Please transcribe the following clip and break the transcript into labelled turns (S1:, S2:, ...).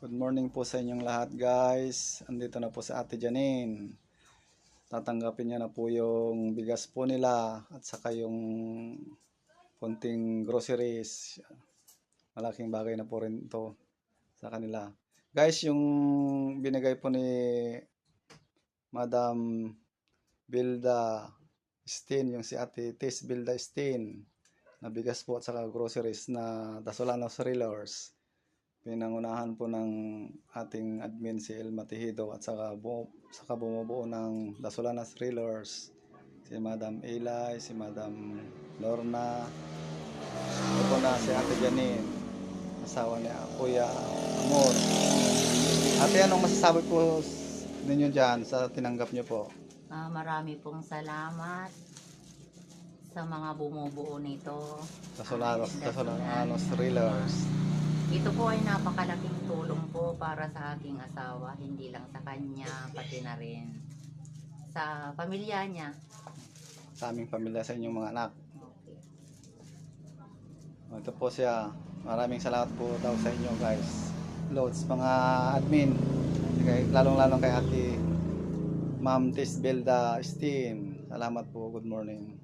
S1: Good morning po sa inyong lahat guys. Andito na po si Ate Janine. Tatanggapin niya na po yung bigas po nila at saka yung konting groceries. Malaking bagay na po rin ito sa kanila. Guys, yung binigay po ni Madam Bilda Steen, yung si Ate Tis Bilda Steen, na bigas po at saka groceries na Dasolanos Reelers. Pinangunahan po ng ating admin si El Matihido at saka bumubuo ng Dasolanas Reelers si Madam Eli, si Madam Lorna, ito na si Ate Janine, asawa ni Kuya Amor. Ate, anong masasabi po ninyo dyan sa tinanggap nyo po?
S2: Marami pong salamat sa mga bumubuo nito.
S1: Dasolanos Reelers.
S2: Ito po ay napakalaking tulong po para sa aking asawa, hindi lang sa kanya, pati na rin sa pamilya niya.
S1: Sa aming pamilya, sa inyong mga anak.
S2: Okay.
S1: Ito po siya. Maraming salamat po daw sa inyo guys. Loads, mga admin. Lalong-lalong kay Ate Ma'am Tis Belda Steen. Salamat po. Good morning.